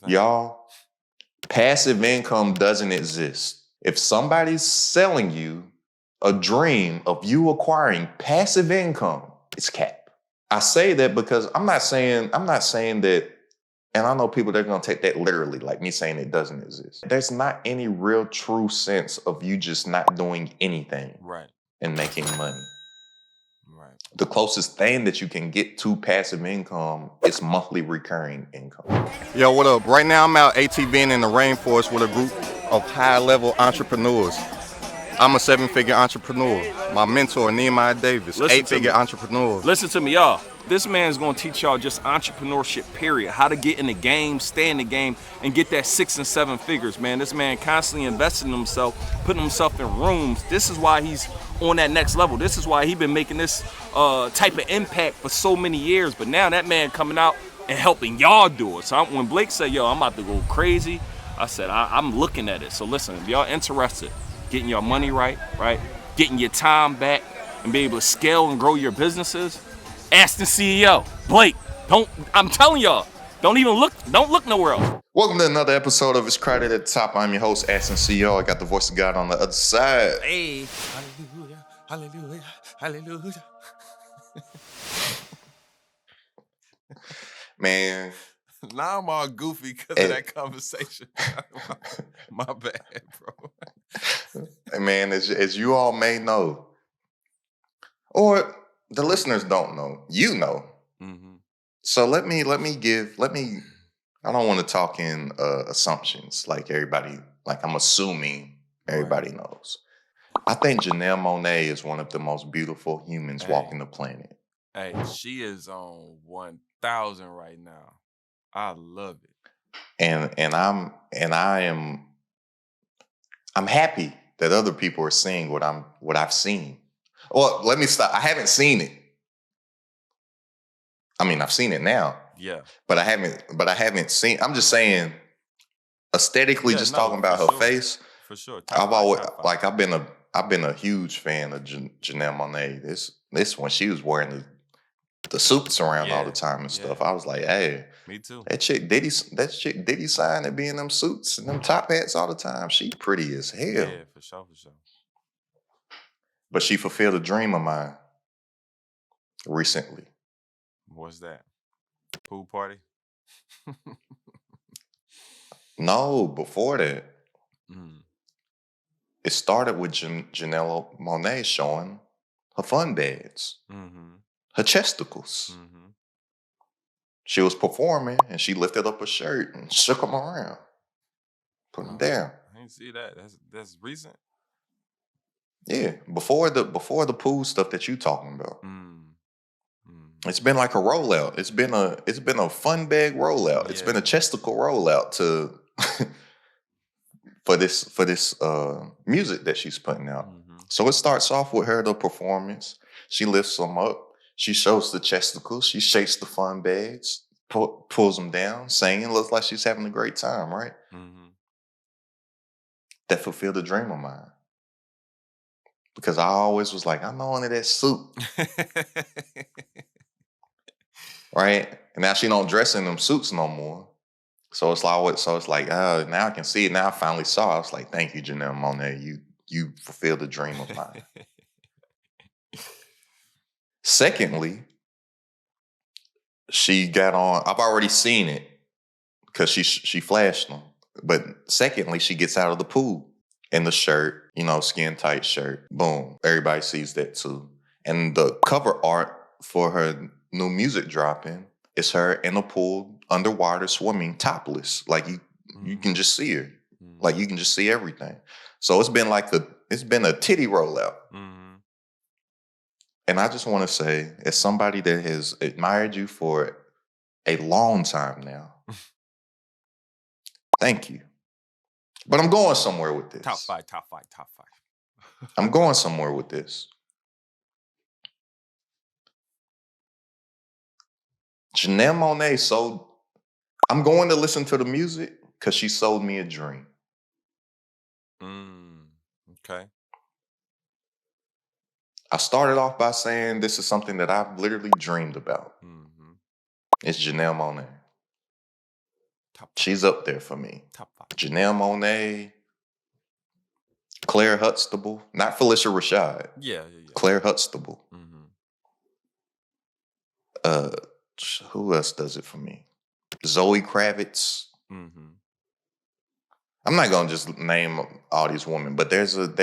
Y'all, passive income doesn't exist. If somebody's selling you a dream of you acquiring passive income, it's cap. I say that because I'm not saying that, and I know people that are gonna take that literally, like me saying it doesn't exist. There's not any real true sense of you just not doing anything and making money. Right. The closest thing that you can get to passive income is monthly recurring income. Yo, what up? Right now I'm out ATVing in the rainforest with a group of high-level entrepreneurs. I'm a 7-figure entrepreneur. My mentor, Nehemiah Davis, 8-figure entrepreneur. Listen to me, y'all. This man's gonna teach y'all just entrepreneurship, period. How to get in the game, stay in the game, and get that 6 and 7 figures, man. This man constantly investing in himself, putting himself in rooms. This is why he's on that next level. This is why he's been making this type of impact for so many years. But now that man coming out and helping y'all do it. So when Blake said, yo, I'm about to go crazy, I said, I'm looking at it. So listen, if y'all interested, getting your money right, getting your time back, and be able to scale and grow your businesses, AstenCeo. Blake, I'm telling y'all, don't look nowhere else. Welcome to another episode of It's Crowded at the Top. I'm your host, AstenCeo. I got the voice of God on the other side. Hey, hallelujah, hallelujah, hallelujah. Man. Now I'm all goofy because of that conversation. My bad, bro. Man, as you all may know, or the listeners don't know, you know. Mm-hmm. So let me, I don't want to talk in assumptions like everybody, like I'm assuming everybody knows. I think Janelle Monáe is one of the most beautiful humans walking the planet. Hey, she is on 1,000 right now. I love it. And I'm happy that other people are seeing what I've seen. Well, let me stop. I haven't seen it. I mean, I've seen it now. Yeah. But I haven't seen. I'm just saying, aesthetically, talking about her face. For sure. I've been a huge fan of Janelle Monáe. This when she was wearing the suits around all the time and stuff. I was like, hey, me too. That chick Diddy sign to be in them suits and them top hats all the time. She pretty as hell. Yeah, for sure. But she fulfilled a dream of mine recently. What's that? Pool party? No, before that. Mm. It started with Janelle Monáe showing her fun beds, her chesticles. Mm-hmm. She was performing and she lifted up her shirt and shook them around, put them down. I didn't see that. That's recent. Yeah, before the pool stuff that you talking about. It's been like a rollout. It's been a fun bag rollout. Yeah. It's been a chesticle rollout to for this music that she's putting out. Mm-hmm. So it starts off with her, the performance. She lifts them up. She shows the chesticles. She shakes the fun bags, pulls them down, singing. Looks like she's having a great time, right? Mm-hmm. That fulfilled a dream of mine. Because I always was like, I'm not into that suit. Right? And now she don't dress in them suits no more. So it's like, now I can see it. Now I finally saw it. I was like, thank you, Janelle Monáe. You fulfilled a dream of mine. Secondly, she got on, I've already seen it because she flashed them. But secondly, she gets out of the pool in the shirt, skin tight shirt. Boom. Everybody sees that too. And the cover art for her new music dropping is her in the pool, underwater, swimming, topless. Like you can just see her. Mm-hmm. Like you can just see everything. So it's been a titty rollout. Mm-hmm. And I just want to say, as somebody that has admired you for a long time now, thank you. But I'm going somewhere with this. Top five. I'm going somewhere with this. Janelle Monáe I'm going to listen to the music because she sold me a dream. Okay. I started off by saying this is something that I've literally dreamed about. Mm-hmm. It's Janelle Monáe. She's up there for me. Top 5. Janelle Monáe, Claire Huxtable, not Felicia Rashad. Yeah. Claire Huxtable. Mm-hmm. Who else does it for me? Zoe Kravitz. Mm-hmm. I'm not gonna just name all these women, but there's women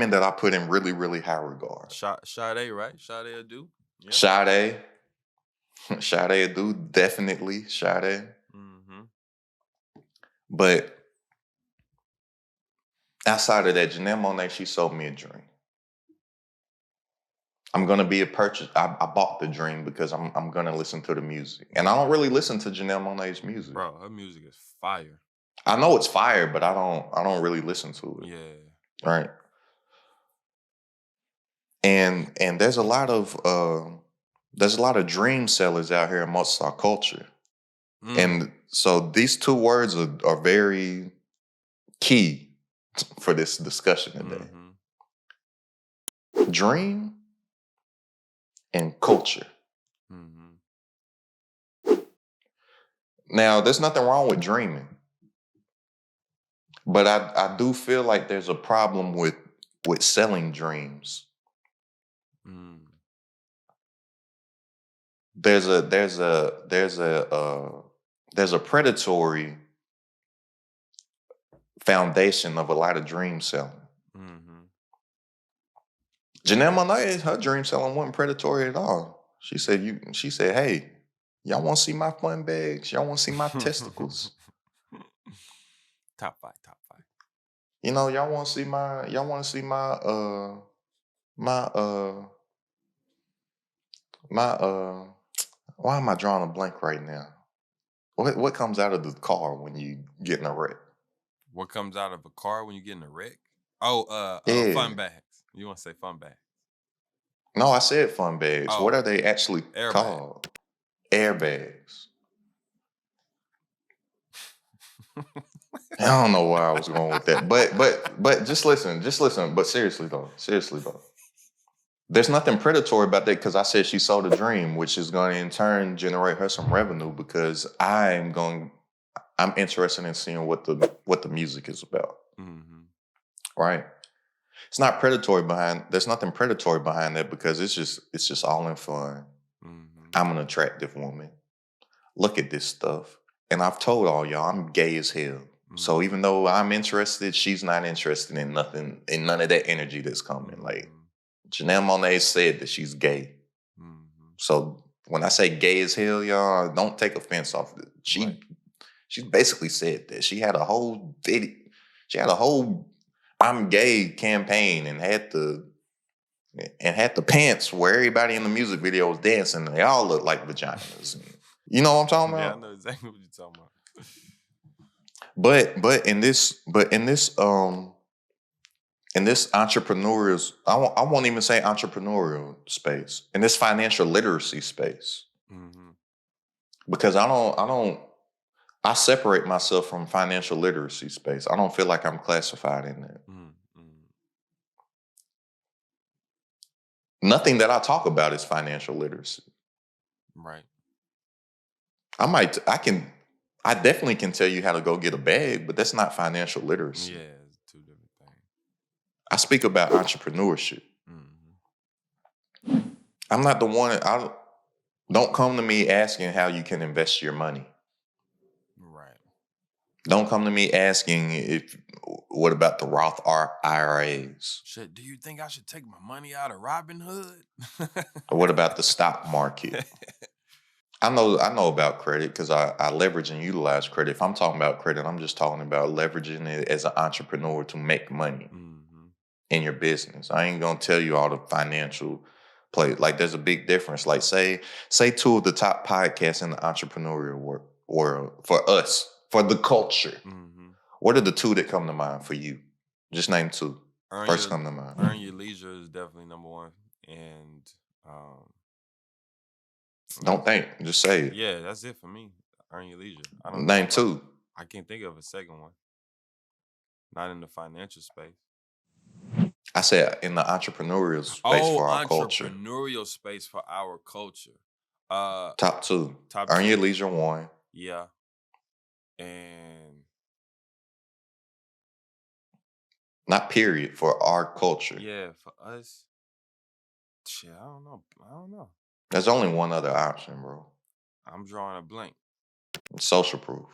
that I put in really, really high regard. Sade, right? Sade Adu. Yeah. Sade Adu, definitely Sade. Mm-hmm. But outside of that, Janelle Monáe, she sold me a dream. I'm gonna be a purchase. I bought the dream because I'm gonna listen to the music, and I don't really listen to Janelle Monáe's music. Bro, her music is fire. I know it's fire, but I don't really listen to it. Yeah. Right. And there's a lot of dream sellers out here amongst our culture. And so these two words are very key for this discussion today. Mm-hmm. Dream and culture. Mm-hmm. Now, there's nothing wrong with dreaming. But I do feel like there's a problem with selling dreams. Mm. There's a predatory foundation of a lot of dream selling. Mm-hmm. Janelle Monáe, her dream selling wasn't predatory at all. She said, "Hey, y'all want to see my fun bags? Y'all want to see my testicles?" Top 5. You know, y'all want to see my why am I drawing a blank right now? What comes out of the car when you get in a wreck? What comes out of a car when you get in a wreck? Oh, fun bags. You want to say fun bags? No, I said fun bags. Oh, what are they actually called? Airbags. I don't know where I was going with that, but just listen. But seriously though, there's nothing predatory about that because I said she sold a dream, which is going to in turn generate her some revenue because I'm interested in seeing what the music is about. Mm-hmm. Right? It's not predatory there's nothing predatory behind that because it's just all in fun. Mm-hmm. I'm an attractive woman. Look at this stuff. And I've told all y'all I'm gay as hell. Mm-hmm. So even though I'm interested, she's not interested in none of that energy that's coming. Mm-hmm. Like Janelle Monáe said that she's gay. Mm-hmm. So when I say gay as hell, y'all, don't take offense off it. She basically said that. She had a whole video. She had a whole I'm gay campaign and had the pants where everybody in the music video was dancing and they all looked like vaginas. You know what I'm talking about? Yeah, I know exactly what you're talking about. But in this entrepreneurial, I won't even say entrepreneurial space, in this financial literacy space. Mm-hmm. Because I separate myself from financial literacy space. I don't feel like I'm classified in that. Mm-hmm. Nothing that I talk about is financial literacy. Right. I definitely can tell you how to go get a bag, but that's not financial literacy. Yeah, it's two different things. I speak about entrepreneurship. Mm-hmm. I'm not the one. Don't come to me asking how you can invest your money. Right. Don't come to me asking what about the Roth IRAs? Shit, do you think I should take my money out of Robinhood? What about the stock market? I know about credit because I leverage and utilize credit. If I'm talking about credit, I'm just talking about leveraging it as an entrepreneur to make money in your business. I ain't gonna tell you all the financial play. Like there's a big difference. Like say two of the top podcasts in the entrepreneurial world for us, for the culture. Mm-hmm. What are the two that come to mind for you? Just name two. First come to mind. Earn Your Leisure is definitely number one, and don't think, just say it. Yeah, that's it for me. Earn Your Leisure. I don't name two. I can't think of a second one. Not in the financial space. I said in the entrepreneurial space for our culture. Entrepreneurial space for our culture. Top two. Earn Your Leisure one. Yeah. And not period, for our culture. yeah, for us, shit, I don't know. There's only one other option, bro. I'm drawing a blank. Social proof.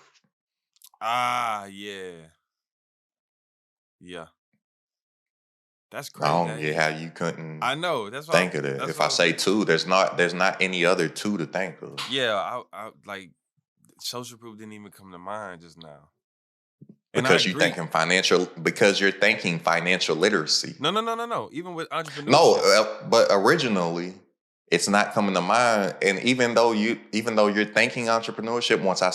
Yeah. That's I crazy. don't get how you couldn't I know. That's why. think of that. If I say two, there's not any other two to think of. Yeah, I like social proof didn't even come to mind just now. Because you're thinking you're thinking financial literacy. No. Even with entrepreneurship. No, but originally it's not coming to mind. And even though you're thinking entrepreneurship, once I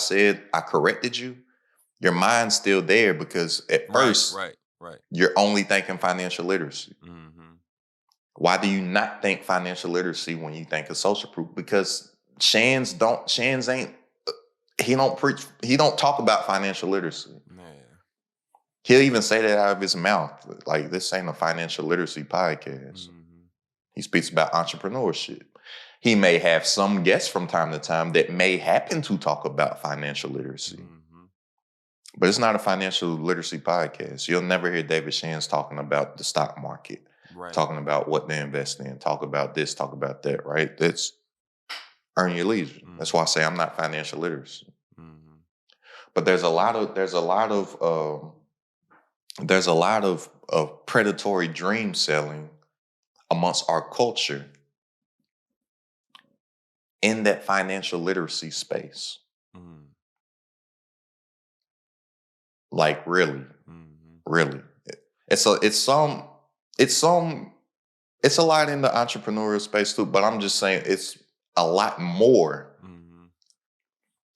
corrected you, your mind's still there because at first right. you're only thinking financial literacy. Mm-hmm. Why do you not think financial literacy when you think of social proof? Because Shan's ain't he don't talk about financial literacy. Man. He'll even say that out of his mouth. Like, this ain't a financial literacy podcast. Mm-hmm. He speaks about entrepreneurship. He may have some guests from time to time that may happen to talk about financial literacy. Mm-hmm. But it's not a financial literacy podcast. You'll never hear David Shands talking about the stock market, talking about what they invest in, talk about this, talk about that, right? That's earn your leisure. Mm-hmm. That's why I say I'm not financial literacy. Mm-hmm. But there's a lot of predatory dream selling amongst our culture in that financial literacy space. Mm. Like, really, really. It's a lot in the entrepreneurial space too, but I'm just saying it's a lot more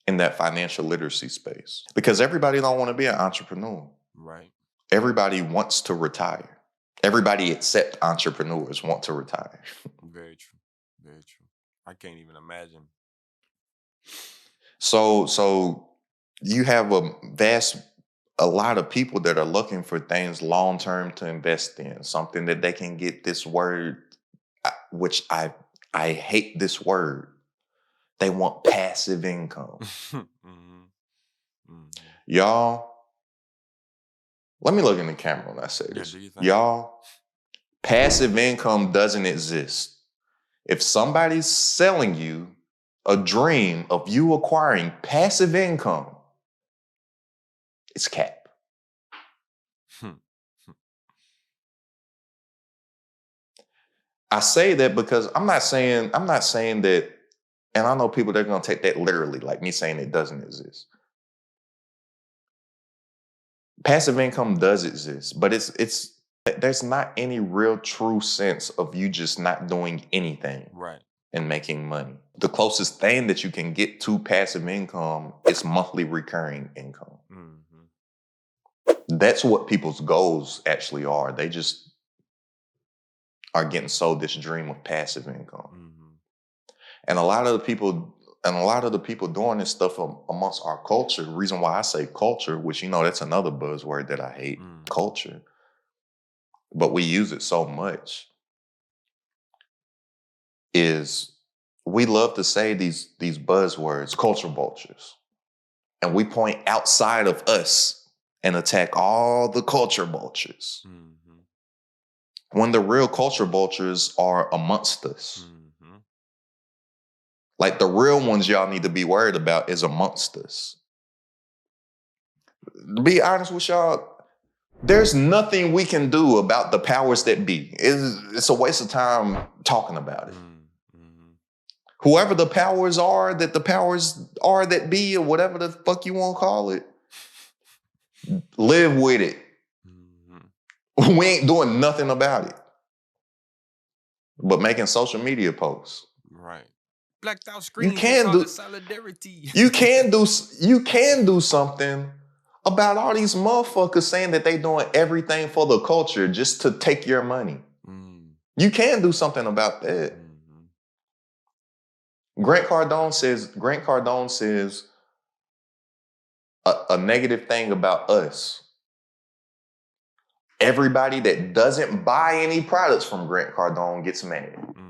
in that financial literacy space. Because everybody don't want to be an entrepreneur. Right. Everybody wants to retire. Everybody except entrepreneurs want to retire. Very true. Very true. I can't even imagine. So you have a lot of people that are looking for things long-term to invest in, something that they can get this word, which I hate this word. They want passive income. Y'all, let me look in the camera when I say this. Y'all, passive income doesn't exist. If somebody's selling you a dream of you acquiring passive income, it's cap. I say that because I'm not saying that, and I know people that are going to take that literally, like me saying it doesn't exist. Passive income does exist, but there's not any real true sense of you just not doing anything. Right. And making money. The closest thing that you can get to passive income is monthly recurring income. Mm-hmm. That's what people's goals actually are. They just are getting sold this dream of passive income. Mm-hmm. And a lot of the people doing this stuff amongst our culture, the reason why I say culture, which, that's another buzzword that I hate, culture, but we use it so much, is we love to say these buzzwords, culture vultures, and we point outside of us and attack all the culture vultures. Mm-hmm. When the real culture vultures are amongst us. Mm-hmm. Like, the real ones y'all need to be worried about is amongst us. To be honest with y'all, there's nothing we can do about the powers that be. It's a waste of time talking about it. Mm-hmm. Whoever the powers are that be, or whatever the fuck you want to call it, live with it. Mm-hmm. We ain't doing nothing about it but making social media posts. Right. Blacked out screens. You can do solidarity. You can do something about all these motherfuckers saying that they doing everything for the culture just to take your money. Mm. You can do something about that. Mm-hmm. Grant Cardone says a negative thing about us. Everybody that doesn't buy any products from Grant Cardone gets mad. Mm-hmm.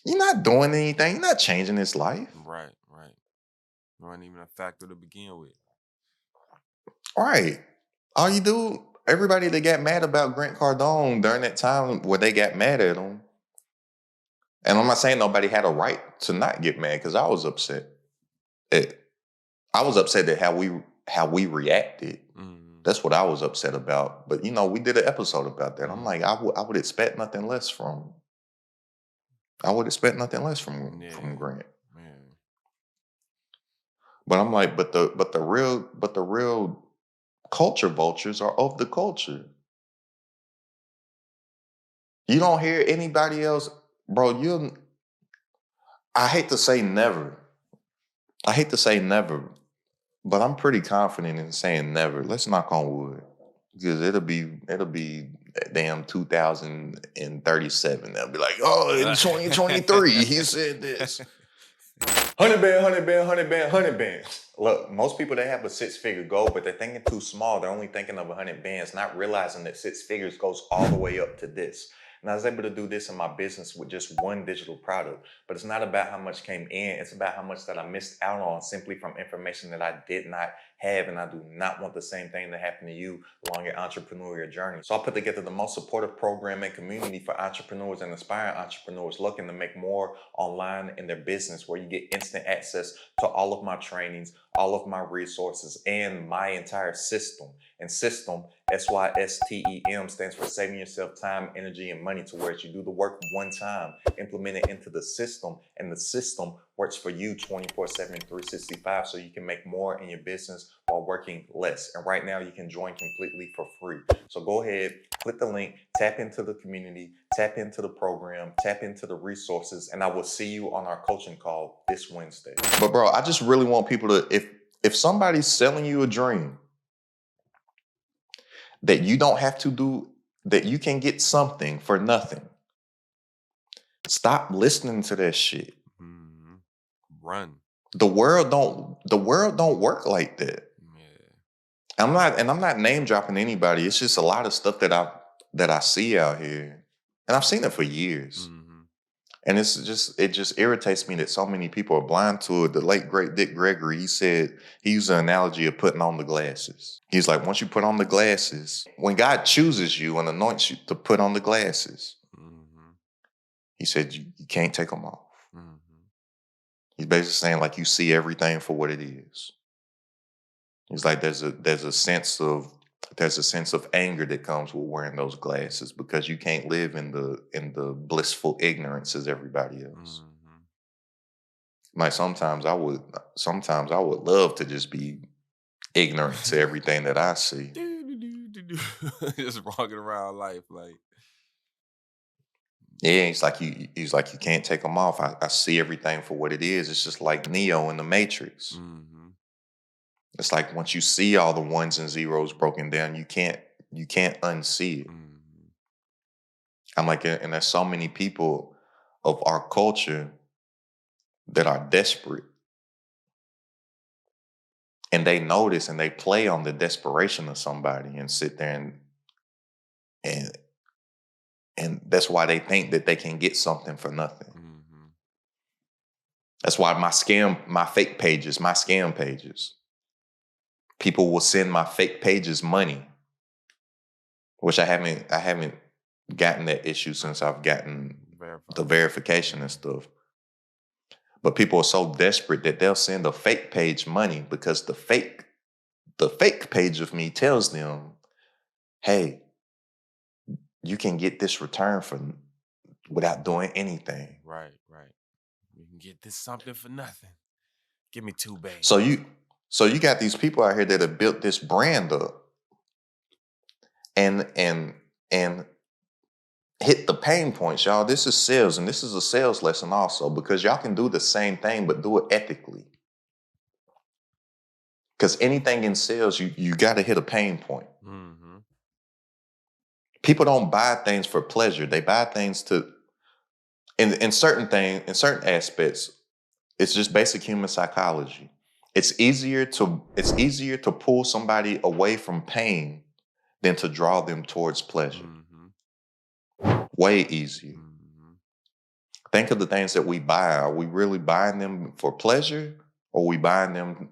You're not doing anything. You're not changing his life. Right. Wasn't even a factor to begin with. Right. All you do, everybody that got mad about Grant Cardone during that time where they got mad at him, and I'm not saying nobody had a right to not get mad because I was upset. I was upset at how we reacted. That's what I was upset about. But we did an episode about that. I'm like, I would expect nothing less from. I would expect nothing less from Grant. Man. But I'm like, but the real culture vultures are of the culture. You don't hear anybody else, bro. I hate to say never. I hate to say never, but I'm pretty confident in saying never. Let's knock on wood. Because it'll be damn 2037. They'll be like, oh, in 2023, he said this. 100 band, 100 band, 100 band, 100 bands. Look, most people, they have a 6-figure goal, but they're thinking too small. They're only thinking of 100 bands, not realizing that 6 figures goes all the way up to this. And I was able to do this in my business with just one digital product. But it's not about how much came in. It's about how much that I missed out on simply from information that I did not have. And I do not want the same thing to happen to you along your entrepreneurial journey. So I put together the most supportive program and community for entrepreneurs and aspiring entrepreneurs looking to make more online in their business, where you get instant access to all of my trainings, all of my resources, and my entire system. And system, SYSTEM, stands for saving yourself time, energy, and money, to where you do the work one time, implement it into the system, and the system works for you 24/7, 365, so you can make more in your business while working less. And right now you can join completely for free. So go ahead, click the link, tap into the community, tap into the program, tap into the resources, and I will see you on our coaching call this Wednesday. But bro, I just really want people to, if somebody's selling you a dream that you don't have to do, that you can get something for nothing, stop listening to that shit. Run. The world don't work like that. Yeah. I'm not name dropping anybody. It's just a lot of stuff that I see out here, and I've seen it for years. And it just irritates me that so many people are blind to it. The late great Dick Gregory, he used an analogy of putting on the glasses. He's like, once you put on the glasses, when God chooses you and anoints you to put on the glasses, he said you can't take them off. He's basically saying, like, you see everything for what it is. He's like, there's a sense of anger that comes with wearing those glasses, because you can't live in the blissful ignorance as everybody else. Like sometimes I would love to just be ignorant to everything that I see. Just walking around life like. Yeah, he's like you can't take them off. I see everything for what it is. It's just like Neo in the Matrix. It's like once you see all the ones and zeros broken down, you can't unsee it. I'm like, and there's so many people of our culture that are desperate, and they notice and they play on the desperation of somebody and sit there and that's why they think that they can get something for nothing. That's why my fake pages, my scam pages, people will send my fake pages money, which I haven't gotten that issue since I've gotten the verification and stuff. But people are so desperate that they'll send a fake page money, because the fake page of me tells them, hey, you can get this return without doing anything. Right. You can get this something for nothing. Give me 2 bands. So you got these people out here that have built this brand up and hit the pain points, y'all. This is sales, and this is a sales lesson also, because y'all can do the same thing, but do it ethically. Because anything in sales, you got to hit a pain point. People don't buy things for pleasure. They buy things in certain aspects, it's just basic human psychology. It's easier to pull somebody away from pain than to draw them towards pleasure. Way easier. Think of the things that we buy. Are we really buying them for pleasure, or we buying them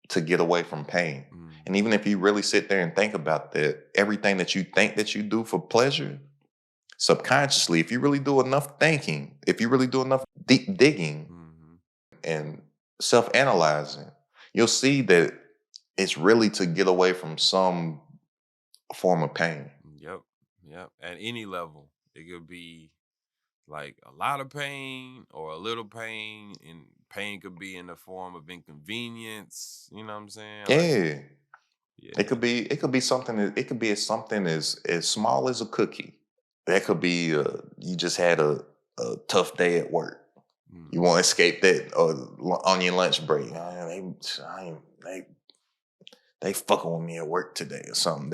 to get away from pain. And even if you really sit there and think about that, everything that you think that you do for pleasure, subconsciously, if you really do enough thinking, if you really do enough deep digging and self-analyzing, you'll see that it's really to get away from some form of pain. Yep. At any level, it could be like a lot of pain or a little pain, and pain could be in the form of inconvenience. You know what I'm saying? Yeah. Yeah. It could be something. It could be something as small as a cookie. That could be you just had a tough day at work. You want to escape that on your lunch break. They fucking with me at work today or something.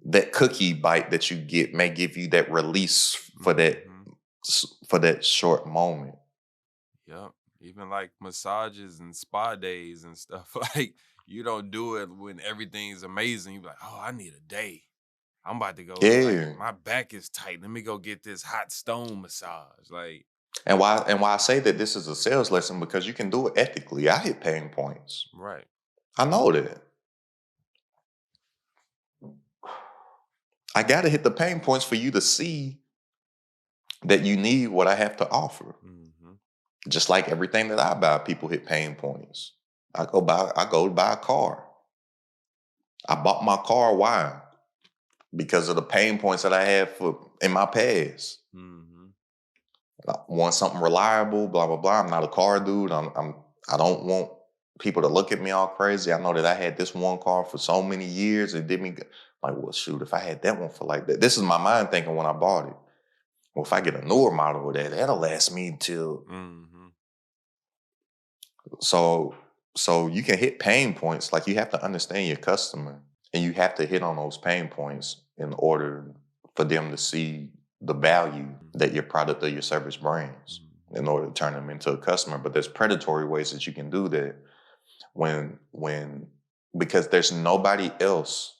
That cookie bite that you get may give you that release for that short moment. Yep. Even like massages and spa days and stuff. Like, you don't do it when everything's amazing. You be like, oh, I need a day. I'm about to go. Yeah. Like, my back is tight. Let me go get this hot stone massage. Like, And why I say that this is a sales lesson, because you can do it ethically. I hit pain points. right. I know that. I got to hit the pain points for you to see that you need what I have to offer. Just like everything that I buy, people hit pain points. I go to buy a car. I bought my car. Why? Because of the pain points that I had in my past. I want something reliable, blah, blah, blah. I'm not a car dude. I don't want people to look at me all crazy. I know that I had this one car for so many years. It did me like, well, shoot, if I had that one for like that. This is my mind thinking when I bought it. Well, if I get a newer model of that, that'll last me until. So you can hit pain points. Like, you have to understand your customer, and you have to hit on those pain points in order for them to see the value that your product or your service brings in order to turn them into a customer. But there's predatory ways that you can do that because there's nobody else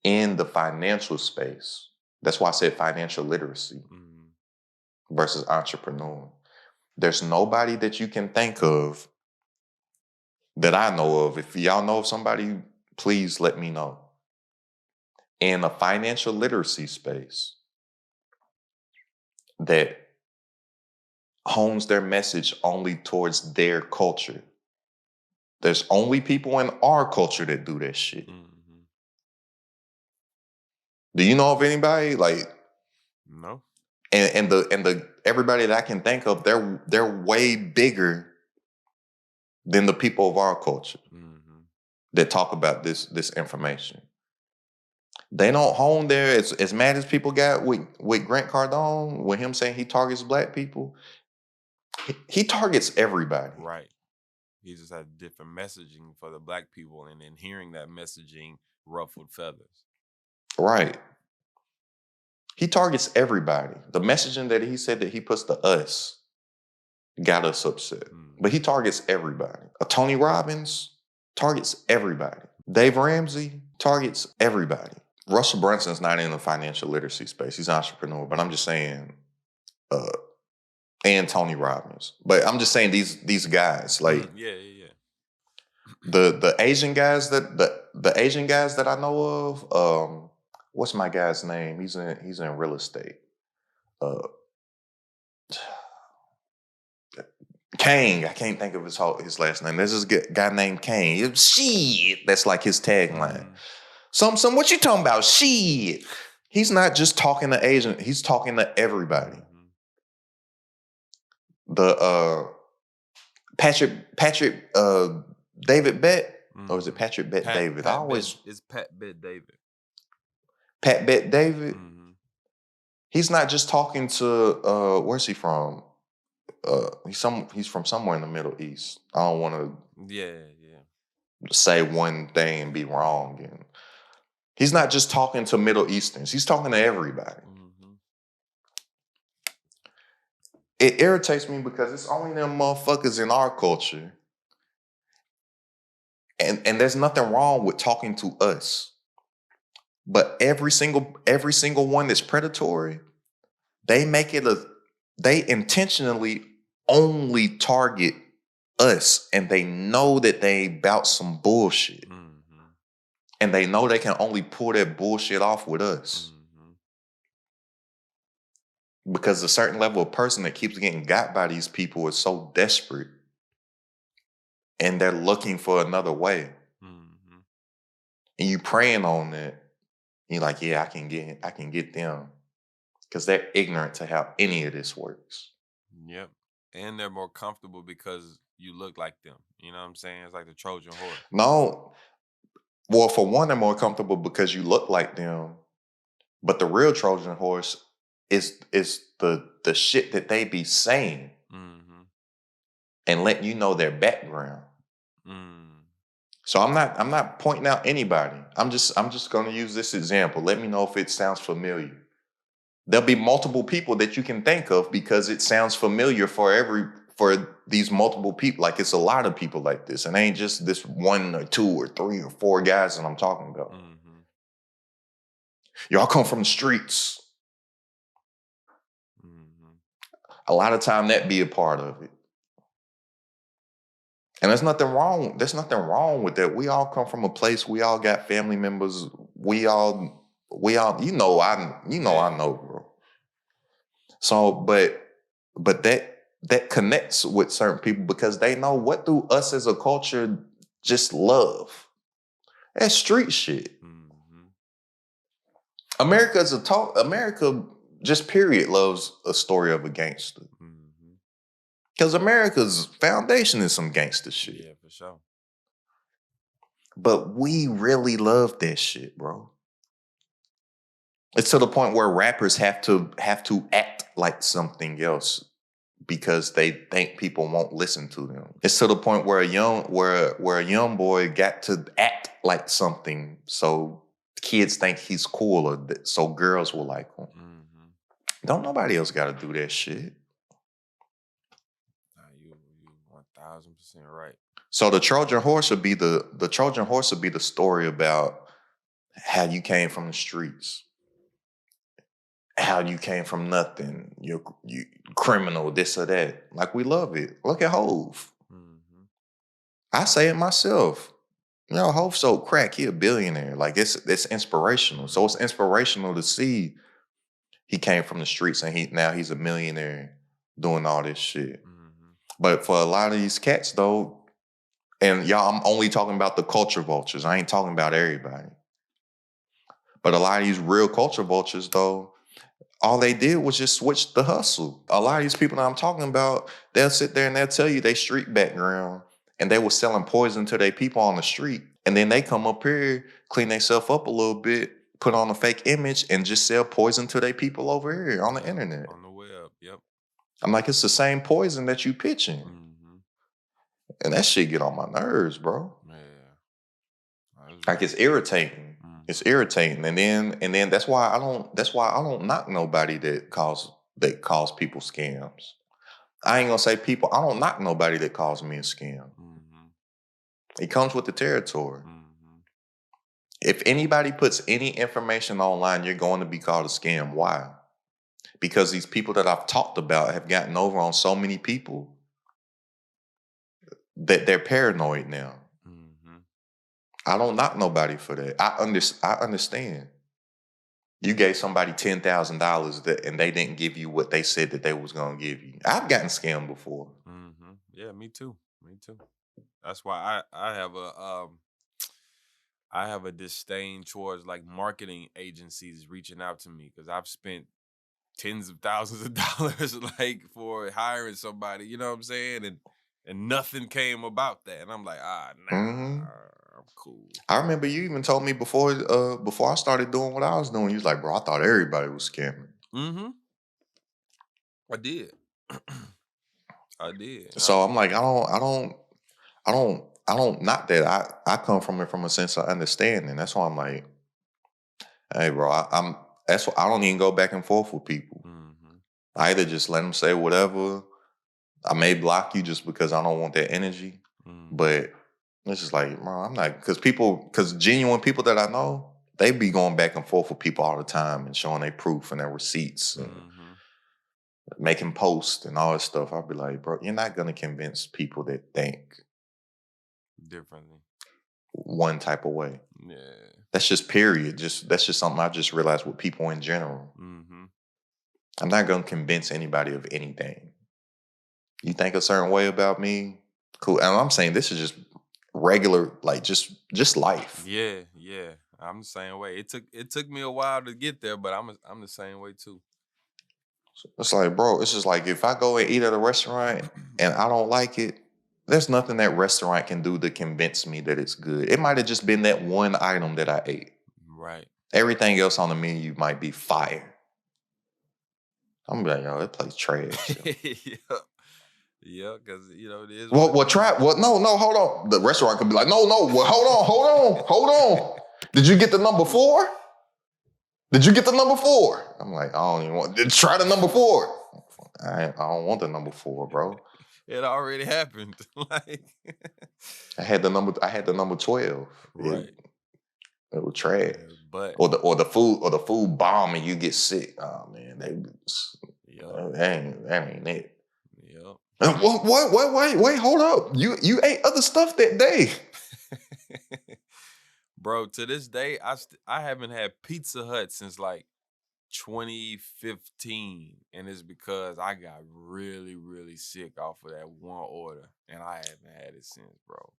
in the financial space. That's why I said financial literacy versus entrepreneur. There's nobody that you can think of that I know of. If y'all know of somebody, please let me know. In a financial literacy space that hones their message only towards their culture. There's only people in our culture that do that shit. Do you know of anybody? Like, no. And the everybody that I can think of, they're way bigger than the people of our culture that talk about this information. They don't hone there as mad as people got with Grant Cardone, with him saying he targets black people. He targets everybody. Right. He just had different messaging for the black people, and then hearing that messaging ruffled feathers. Right. He targets everybody. The messaging that he said that he puts to us got us upset. But he targets everybody. Tony Robbins targets everybody. Dave Ramsey targets everybody. Russell Brunson's not in the financial literacy space. He's an entrepreneur, but I'm just saying, and Tony Robbins. But I'm just saying these guys, like the Asian guys the Asian guys that I know of, what's my guy's name? He's in real estate. Kang, I can't think of his last name. There's this guy named Kang. Shit, that's like his tagline. Some what you talking about? Shit. He's not just talking to Asian. He's talking to everybody. The Patrick David Bet, or is it Patrick Bet David? It's Pat Bet David. Pat Bet David. He's not just talking to where's he from? He's from somewhere in the Middle East. I don't want to say one thing and be wrong. And he's not just talking to Middle Easterns. He's talking to everybody. It irritates me because it's only them motherfuckers in our culture. And there's nothing wrong with talking to us. But every single one that's predatory, they intentionally only target us, and they know that they about some bullshit. And they know they can only pull that bullshit off with us. Because a certain level of person that keeps getting got by these people is so desperate. And they're looking for another way. And you praying on that. You're like, yeah, I can get them. Because they're ignorant to how any of this works. Yep. And they're more comfortable because you look like them. You know what I'm saying? It's like the Trojan horse. No. Well, for one, they're more comfortable because you look like them. But the real Trojan horse is the shit that they be saying and letting you know their background. So I'm not pointing out anybody. I'm just going to use this example. Let me know if it sounds familiar. There'll be multiple people that you can think of because it sounds familiar for these multiple people. Like, it's a lot of people like this. And it ain't just this 1 or 2 or 3 or 4 guys that I'm talking about. Y'all come from the streets. A lot of time that be a part of it. And there's nothing wrong with that. We all come from a place. We all got family members. We all, I know, bro. So, but that connects with certain people because they know what do us as a culture just love. That's street shit. America just period loves a story of a gangster. Because America's foundation is some gangster shit. Yeah, for sure. But we really love that shit, bro. It's to the point where rappers have to act like something else because they think people won't listen to them. It's to the point where a young boy got to act like something so kids think he's cool, so girls will like him. Don't nobody else got to do that shit. You 1000% right. So the Trojan horse would be the story about how you came from the streets, how you came from nothing, you criminal, this or that. Like, we love it. Look at Hove. I say it myself. You know, Hove sold crack. He a billionaire. Like, it's inspirational. So it's inspirational to see he came from the streets and now he's a millionaire doing all this shit. But for a lot of these cats, though, and y'all, I'm only talking about the culture vultures. I ain't talking about everybody. But a lot of these real culture vultures, though, all they did was just switch the hustle. A lot of these people that I'm talking about, they'll sit there and they'll tell you their street background, and they were selling poison to their people on the street. And then they come up here, clean themselves up a little bit, put on a fake image, and just sell poison to their people over here on the internet. On the web, yep. I'm like, it's the same poison that you pitching. And that shit get on my nerves, bro. Yeah. Like, it's irritating. It's irritating. And then that's why I don't knock nobody that calls people scams. I ain't gonna say people. I don't knock nobody that calls me a scam. It comes with the territory. If anybody puts any information online, you're going to be called a scam. Why? Because these people that I've talked about have gotten over on so many people that they're paranoid now. I don't knock nobody for that. I understand. You gave somebody $10,000 and they didn't give you what they said that they was gonna give you. I've gotten scammed before. Yeah, me too. That's why I have a disdain towards like marketing agencies reaching out to me because I've spent tens of thousands of dollars like for hiring somebody, you know what I'm saying? And nothing came about that. And I'm like, I'm cool. I remember you even told me before I started doing what I was doing, you was like, bro, I thought everybody was scamming. I did. I did. So I'm like, I don't knock that. I come from it from a sense of understanding. That's why I'm like, hey, bro, that's why I don't even go back and forth with people. I either just let them say whatever. I may block you just because I don't want that energy. But it's just like, bro, I'm not, because genuine people that I know, they be going back and forth with people all the time and showing their proof and their receipts. making posts and all this stuff. I'll be like, bro, you're not gonna convince people that think Differently. one type of way. Yeah. That's just period. That's just something I just realized with people in general. Mm-hmm. I'm not gonna convince anybody of anything. You think a certain way about me, cool. And I'm saying this is just regular, like just life. Yeah, yeah. I'm the same way. It took me a while to get there, but I'm the same way too. It's like, bro, it's just like if I go and eat at a restaurant and I don't like it, there's nothing that restaurant can do to convince me that it's good. It might have just been that one item that I ate. Right. Everything else on the menu might be fire. I'm like, yo, that place trash. Yeah. Yeah, because it is. Well, try. Well, no, hold on. The restaurant could be like, no. Well, hold on. Did you get the number 4? Did you get the number 4? I'm like, I don't even want. Try the number 4. I don't want the number 4, bro. It already happened. Like I had the number 12. right. It was trash. But or the food bomb and you get sick. Oh man, that ain't it. Yep. Wait, hold up. You ate other stuff that day. Bro, to this day, I haven't had Pizza Hut since like 2015, and it's because I got really, really sick off of that one order, and I haven't had it since, bro.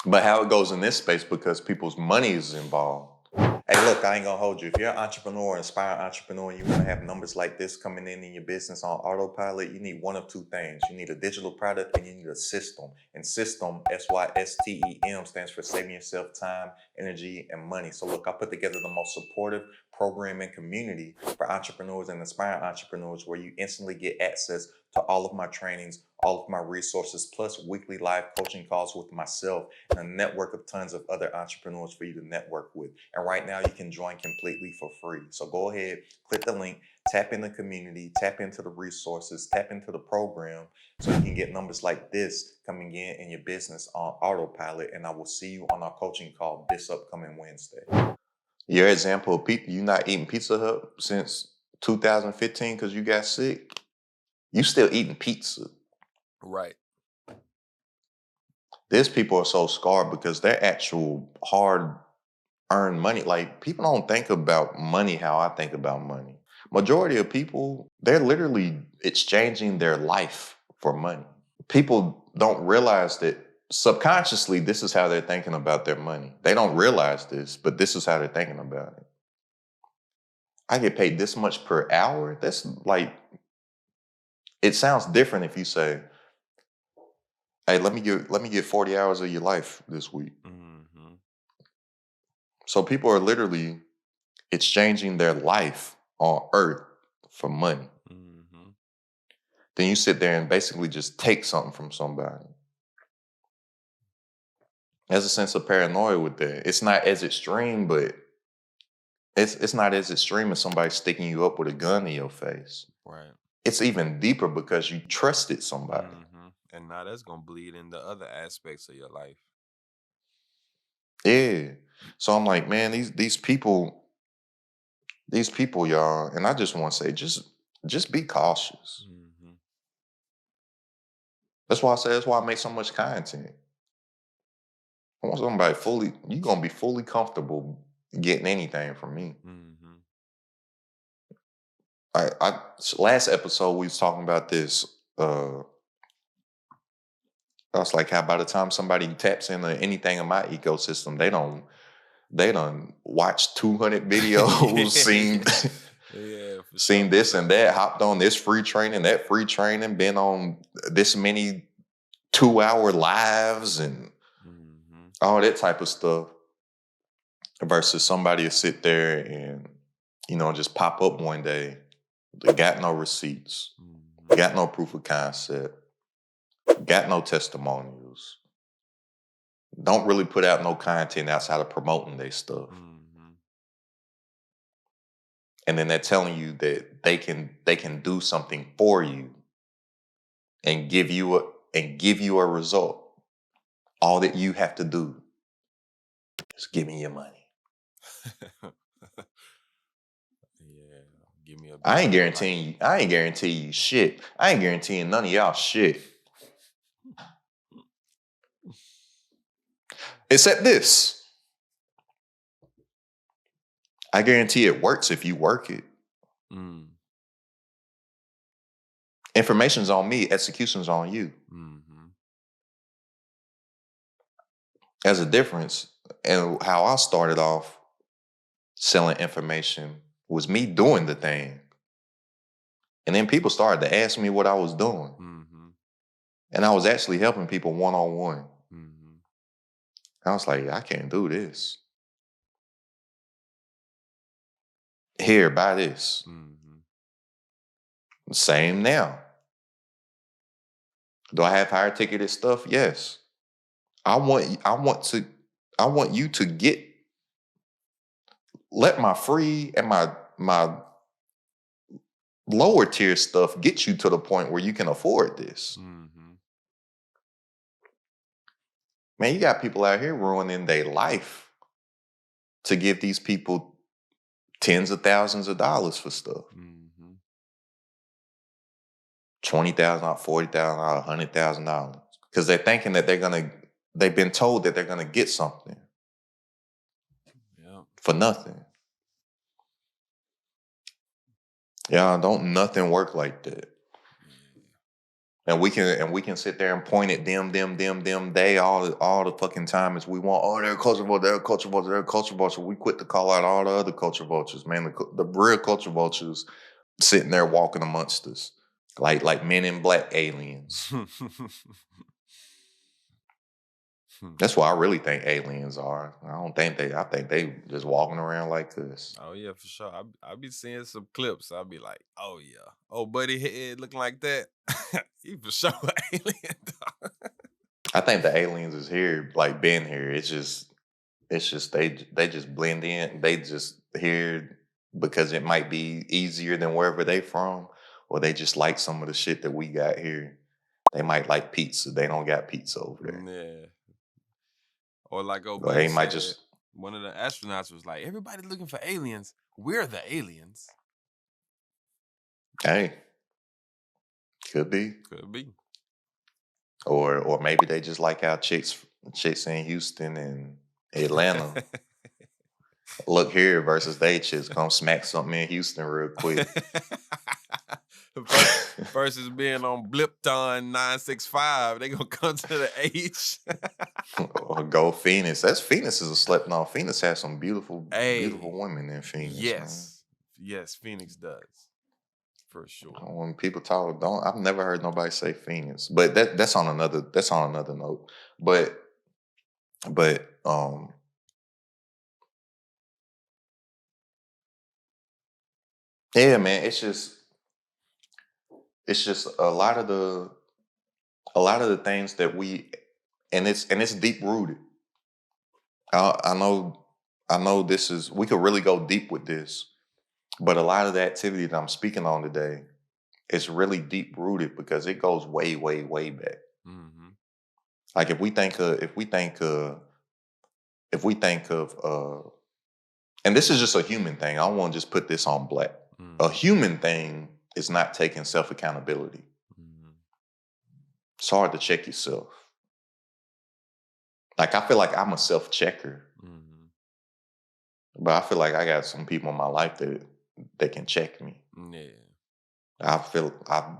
But how it goes in this space because people's money is involved. Hey, look, I ain't gonna hold you. If you're an entrepreneur, aspiring entrepreneur, and you want to have numbers like this coming in your business on autopilot, you need one of two things. You need a digital product and you need a system. And system, SYSTEM, stands for saving yourself time, energy, and money. So look, I put together the most supportive program and community for entrepreneurs and aspiring entrepreneurs where you instantly get access to all of my trainings, all of my resources, plus weekly live coaching calls with myself and a network of tons of other entrepreneurs for you to network with. And right now you can join completely for free. So go ahead, click the link, tap in the community, tap into the resources, tap into the program so you can get numbers like this coming in your business on autopilot. And I will see you on our coaching call this upcoming Wednesday. Your example of you not eating Pizza Hut since 2015 because you got sick, you still eating pizza. Right. These people are so scarred because their actual hard-earned money, like people don't think about money how I think about money. Majority of people, they're literally exchanging their life for money. People don't realize that subconsciously this is how they're thinking about their money. They don't realize this, but this is how they're thinking about it. I get paid this much per hour. That's like, it sounds different if you say, hey, let me get 40 hours of your life this week. Mm-hmm. So people are literally exchanging their life on earth for money. Mm-hmm. Then you sit there and basically just take something from somebody. There's a sense of paranoia with that. It's not as extreme, but it's not as extreme as somebody sticking you up with a gun in your face. Right. It's even deeper because you trusted somebody. Mm-hmm. And now that's gonna bleed into other aspects of your life. Yeah. So I'm like, man, these people, y'all, and I just want to say, just be cautious. Mm-hmm. That's why I make so much content. I want somebody you're gonna be fully comfortable getting anything from me. Mm-hmm. Last episode we was talking about this. I was like, how by the time somebody taps into anything in my ecosystem, they done watched 200 videos, seen this and that, hopped on this free training, that free training, been on this many 2-hour lives and all that type of stuff. Versus somebody to sit there and, just pop up one day. They got no receipts, got no proof of concept, got no testimonials, don't really put out no content outside of promoting their stuff. And then they're telling you that they can do something for you and give you a result. All that you have to do is give me your money. Yeah, give me a. I ain't guaranteeing you shit. I ain't guaranteeing none of y'all shit. Except this. I guarantee it works if you work it. Mm. Information's on me, execution's on you. Mm-hmm. There's a difference. And how I started off selling information was me doing the thing. And then people started to ask me what I was doing. Mm-hmm. And I was actually helping people one-on-one. Mm-hmm. I was like, I can't do this. Here, buy this. Mm-hmm. Same now. Do I have higher ticketed stuff? Yes. I want you to let my free and my lower tier stuff get you to the point where you can afford this. Mm-hmm. Man, you got people out here ruining their life to give these people tens of thousands of dollars for stuff. Mm-hmm. $20,000, $40,000, $100,000. Because they're thinking that they've been told that they're gonna get something. Yeah. For nothing. Yeah, don't nothing work like that. And we can sit there and point at them, they all the fucking time as we want. Oh, they're culture vultures, they're culture vultures, they're culture vultures. We quit to call out all the other culture vultures, man. The real culture vultures sitting there walking amongst us, like men in black aliens. That's what I really think aliens are. I think they just walking around like us. Oh yeah, for sure. I be seeing some clips. I'll be like, oh yeah, oh buddy head looking like that. He for sure an alien. Dog. I think the aliens is here, like been here. It's just they just blend in. They just here because it might be easier than wherever they from, or they just like some of the shit that we got here. They might like pizza. They don't got pizza over there. Yeah. Or like old Or buddy they might said, just one of the astronauts was like, everybody looking for aliens. We're the aliens. hey, could be. Could be. Or maybe they just like how chicks in Houston and Atlanta look here versus they chicks come smack something in Houston real quick. Versus being on Blipton 965, they gonna come to the H. Or go Phoenix. Phoenix is a slept on. Phoenix has some beautiful women in Phoenix. Yes. Man. Yes, Phoenix does. For sure. When people talk, I've never heard nobody say Phoenix. But that's on another note. But yeah, man, it's just a lot of the things that and it's deep rooted. I know this is, we could really go deep with this, but a lot of the activity that I'm speaking on today is really deep rooted because it goes way, way, way back. Mm-hmm. Like if we think of and this is just a human thing. I don't want to just put this on black. Mm-hmm. A human thing is not taking self-accountability. Mm-hmm. It's hard to check yourself. Like I feel like I'm a self-checker. Mm-hmm. But I feel like I got some people in my life that can check me. Yeah. I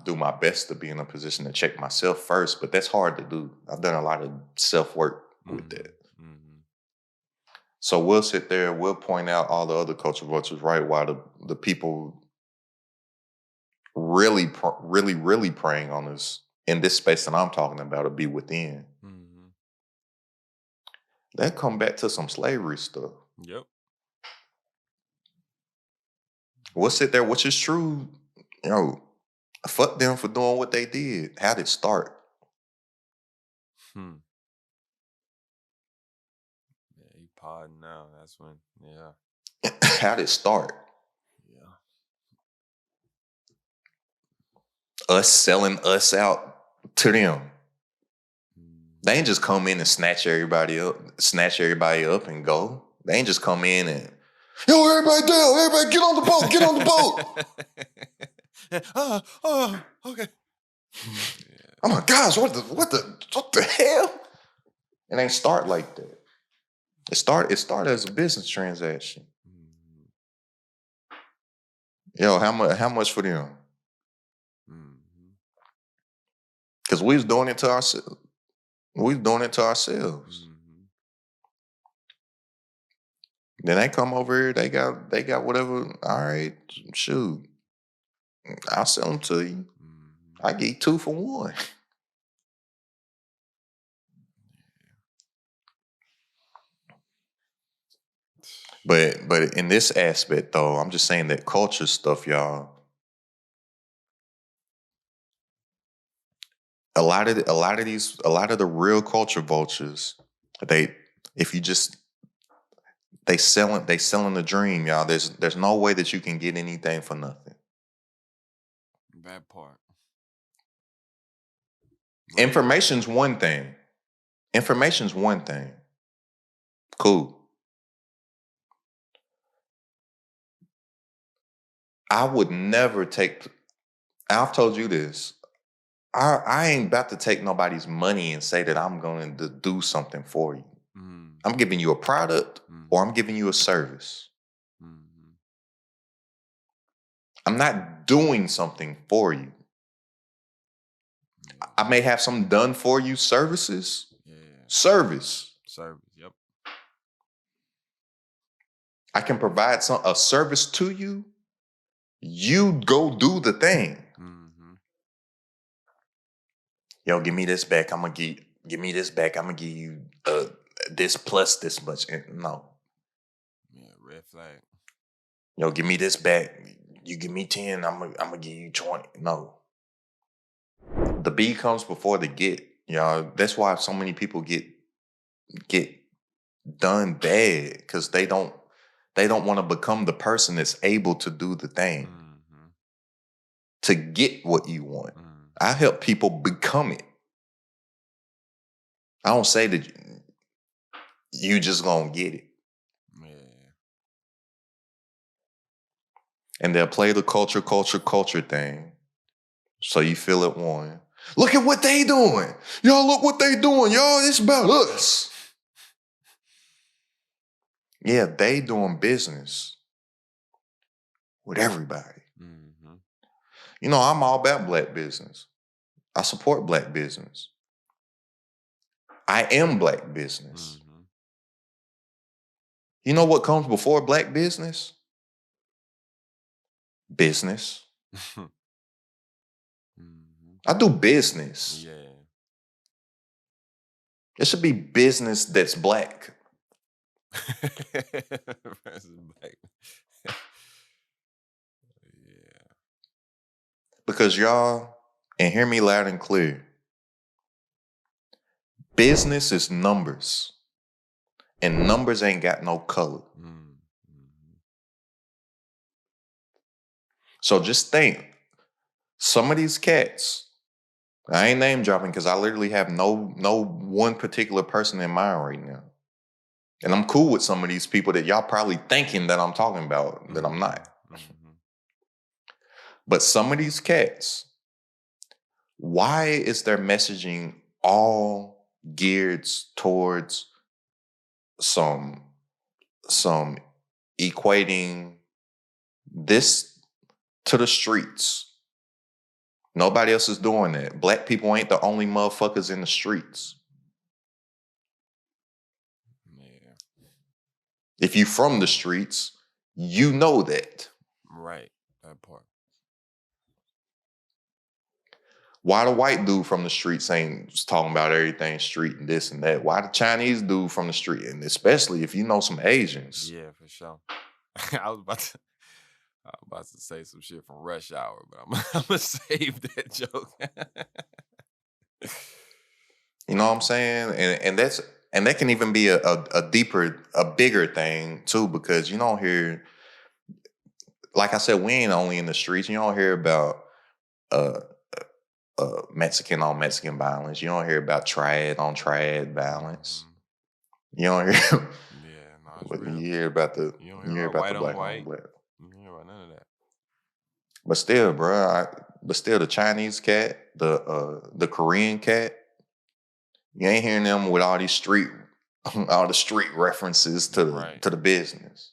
do my best to be in a position to check myself first, but that's hard to do. I've done a lot of self-work with that. Mm-hmm. So we'll sit there, we'll point out all the other culture vultures, right? While the people really preying on us in this space that I'm talking about to be within. Mm-hmm. That come back to some slavery stuff. Yep. We'll sit there, which is true, fuck them for doing what they did. How'd it start? Yeah, you podding now. That's when, yeah. How'd it start? Yeah. Us selling us out to them. They ain't just come in and snatch everybody up and go. They ain't just come in and Yo, everybody down. Everybody get on the boat. Get on the boat. Okay. Oh my gosh, what the hell? It ain't start like that. It started as a business transaction. Yo, how much for them? Because we was doing it to ourselves. Then they come over here, they got whatever. All right, shoot. I'll sell them to you. I get you 2 for 1. But in this aspect though, I'm just saying that culture stuff, y'all. A lot of the real culture vultures, they selling the dream, y'all. There's no way that you can get anything for nothing. That part. Information's one thing. Cool. I would never take. I've told you this. I ain't about to take nobody's money and say that I'm going to do something for you. I'm giving you a product or I'm giving you a service. I'm not doing something for you. I may have some done for you services. Yeah. Service, yep. I can provide a service to you. You go do the thing. Yo, give me this back. I'm gonna give me this back. I'm gonna give you this plus this much. No. Yeah, red flag. Yo, give me this back. You give me 10. I'm gonna give you 20. No. The B comes before the get. Y'all. That's why so many people get done bad, because they don't want to become the person that's able to do the thing to get what you want. I help people become it. I don't say that you just gonna get it. Yeah. And they'll play the culture thing. So you feel it one. Look at what they doing. Y'all look what they doing. Y'all, it's about us. Yeah, they doing business with everybody. You know, I'm all about black business. I support black business. I am black business. You know what comes before black business? Business. I do business. Yeah. It should be business that's black. That's black. Yeah. Because y'all, and hear me loud and clear, business is numbers. And numbers ain't got no color. So just think, some of these cats, I ain't name dropping because I literally have no one particular person in mind right now. And I'm cool with some of these people that y'all probably thinking that I'm talking about, that I'm not. But some of these cats, why is their messaging all geared towards some equating this to the streets? Nobody else is doing that. Black people ain't the only motherfuckers in the streets. Yeah. If you from the streets, you know that. Right. That part. Why the white dude from the streets ain't talking about everything street and this and that? Why the Chinese dude from the street? And especially if you know some Asians. Yeah, for sure. I was about to say some shit from Rush Hour, but I'm gonna save that joke. You know what I'm saying? And that can even be a deeper, a bigger thing too, because you don't hear, like I said, we ain't only in the streets. You don't hear about Mexican on Mexican violence. You don't hear about trad on trad violence. You don't hear. Yeah, no, it's But real. you hear about the You don't you hear hear about about the white on black on white. black. You don't hear about none of that. But still, bro, the Chinese cat, the Korean cat, you ain't hearing them with all these street all the street references to Right. the business.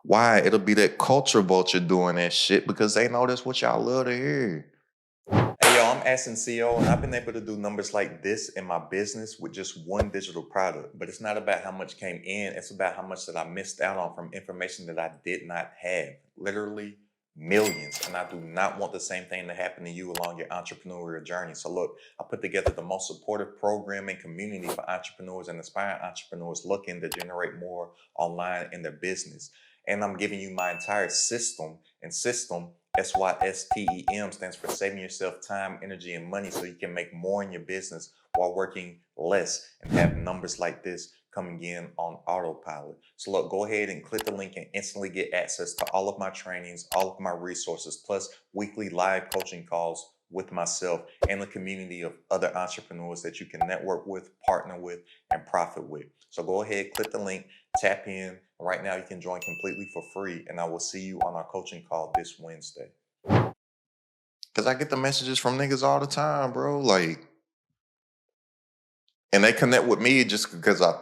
Why? It'll be that culture vulture doing that shit because they know that's what y'all love to hear. Hey, yo, I'm AstenCeo, and I've been able to do numbers like this in my business with just one digital product. But it's not about how much came in. It's about how much that I missed out on from information that I did not have. Literally millions. And I do not want the same thing to happen to you along your entrepreneurial journey. So look, I put together the most supportive program and community for entrepreneurs and aspiring entrepreneurs looking to generate more online in their business. And I'm giving you my entire system, and system, SYSTEM, stands for saving yourself time, energy, and money so you can make more in your business while working less and have numbers like this coming in on autopilot. So look, go ahead and click the link and instantly get access to all of my trainings, all of my resources, plus weekly live coaching calls with myself and the community of other entrepreneurs that you can network with, partner with, and profit with. So go ahead, click the link, tap in. Right now you can join completely for free, and I will see you on our coaching call this Wednesday. Because I get the messages from niggas all the time, bro. Like, and they connect with me just because I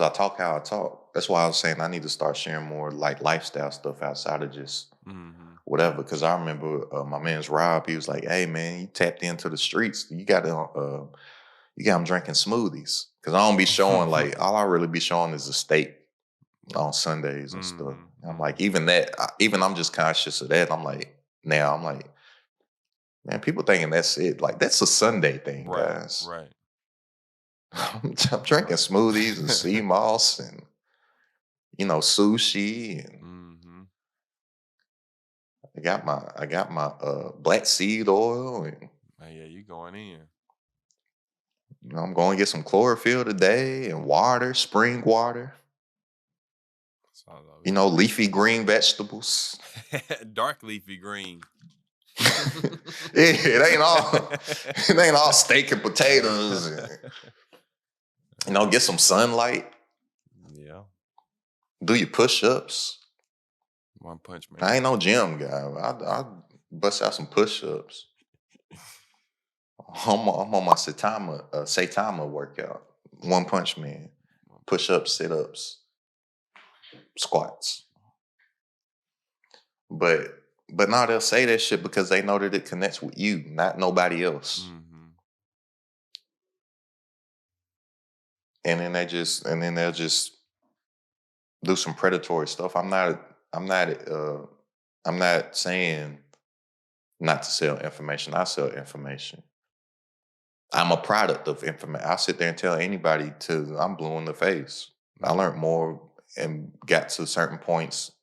talk how I talk. That's why I was saying I need to start sharing more like lifestyle stuff outside of just whatever. Because I remember my man's Rob. He was like, "Hey man, you tapped into the streets. You got him drinking smoothies." Because I don't be showing like all I really be showing is the steak on Sundays and stuff. I'm like, even that, even I'm just conscious of that. I'm like, man, people thinking that's it. Like that's a Sunday thing, guys. Right. I'm drinking smoothies and sea moss and sushi, and I got my black seed oil, and Yeah, you going in. I'm going to get some chlorophyll today and water, spring water. Leafy green vegetables. Dark leafy green. It ain't all steak and potatoes. And, get some sunlight. Yeah. Do your push-ups. One Punch Man. I ain't no gym guy. I bust out some push-ups. I'm on my Saitama workout. One Punch Man. Push-ups, sit-ups, squats. But now they'll say that shit because they know that it connects with you, not nobody else. And then they'll just do some predatory stuff. I'm not saying not to sell information. I sell information. I'm a product of information. I sit there and tell anybody I'm blue in the face. I learned more and got to certain points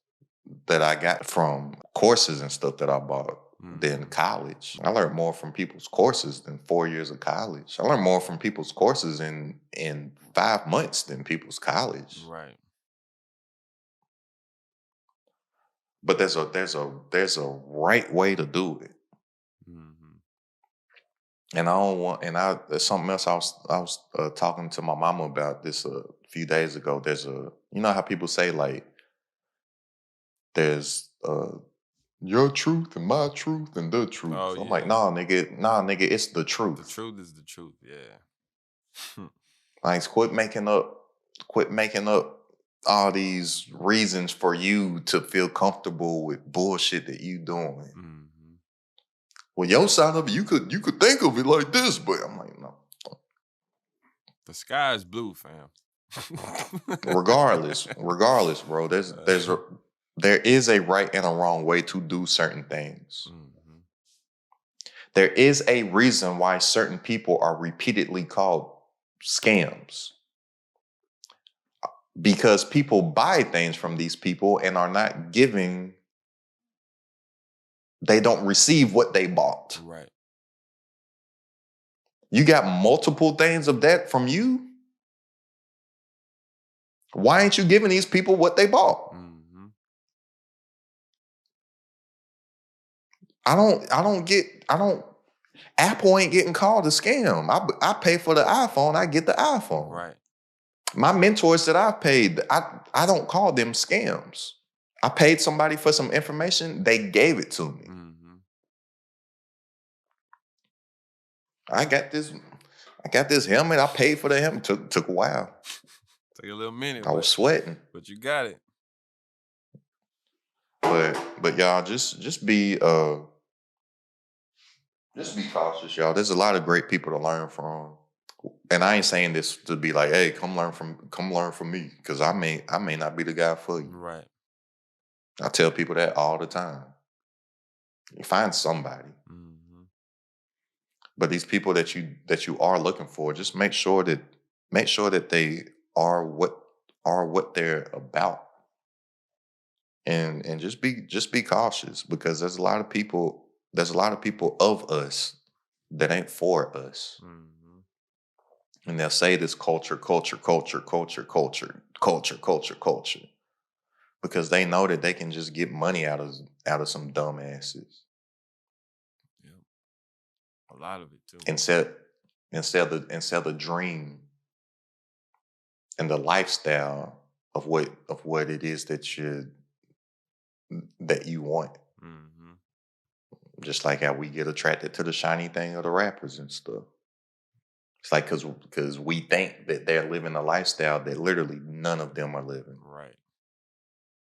that I got from courses and stuff that I bought than college. I learned more from people's courses than 4 years of college. I learned more from people's courses in 5 months than people's college. Right. But there's a right way to do it. And there's something else I was talking to my mama about this a few days ago. There's how people say like there's your truth and my truth and the truth. Oh, I'm yeah. like, nah, nigga, it's the truth. The truth is the truth, yeah. Like quit making up all these reasons for you to feel comfortable with bullshit that you doing. Well, your side of it, you could think of it like this, but I'm like, no. The sky is blue, fam. regardless, bro. There is a right and a wrong way to do certain things. There is a reason why certain people are repeatedly called scams. Because people buy things from these people and are not giving. They don't receive what they bought. Right. You got multiple things of that from you. Why ain't you giving these people what they bought? Apple ain't getting called a scam. I pay for the iPhone, I get the iPhone. Right. My mentors that I've paid, I don't call them scams. I paid somebody for some information. They gave it to me. Mm-hmm. I got this helmet. I paid for the helmet. Took a while. Took a little minute. I was sweating. But you got it. But y'all just be cautious, y'all. There's a lot of great people to learn from. And I ain't saying this to be like, hey, come learn from me, because I may not be the guy for you. Right. I tell people that all the time. You find somebody. Mm-hmm. But these people that you are looking for, just make sure that they are what they're about. And just be cautious, because there's a lot of people of us that ain't for us. Mm-hmm. And they'll say this culture, because they know that they can just get money out of some dumbasses. Yep. A lot of it too. Instead of the dream and the lifestyle of what it is that you want. Mm-hmm. Just like how we get attracted to the shiny thing of the rappers and stuff. It's like because we think that they're living a lifestyle that literally none of them are living. Right.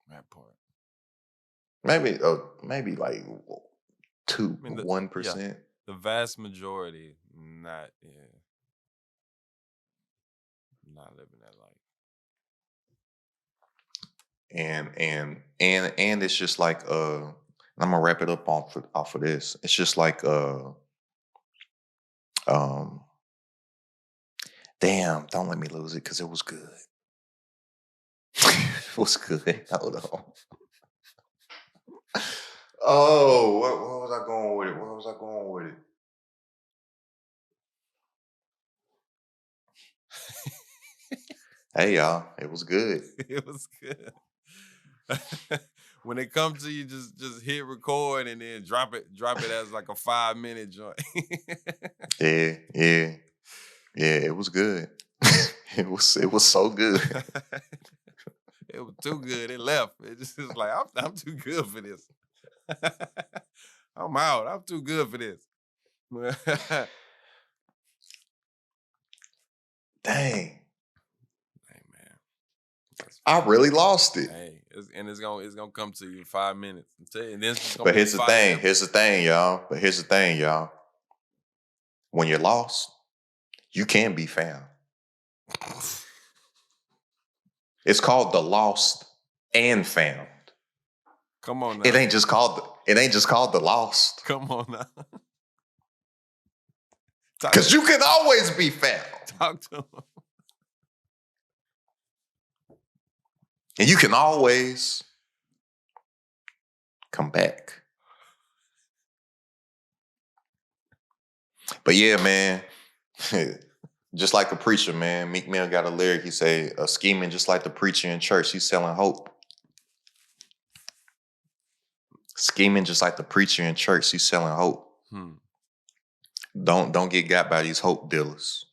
That part. Maybe like 1%. Yeah, the vast majority not living that life. And it's just like I'm gonna wrap it up off of this. It's just like damn, don't let me lose it, because it was good. It was good. Hold on. Oh, what was I going with it? Where was I going with it? Hey y'all, it was good. It was good. When it comes to you, just hit record and then drop it as like a 5-minute joint. Yeah, it was good. It was so good. It was too good. It left. It just was like, I'm too good for this. I'm out. I'm too good for this. Dang. Hey man, I really lost it. hey, it's gonna come to you in 5 minutes. I'm telling you, and this is gonna But be here's the thing, y'all. When you're lost, you can be found. It's called the Lost and Found. Come on now. It ain't just called the Lost. Come on now. Because you can always be found. Talk to him. And you can always come back. But yeah, man, just like a preacher, man. Meek Mill got a lyric. He say, scheming just like the preacher in church. He's selling hope. Scheming just like the preacher in church. He's selling hope. Don't get got by these hope dealers.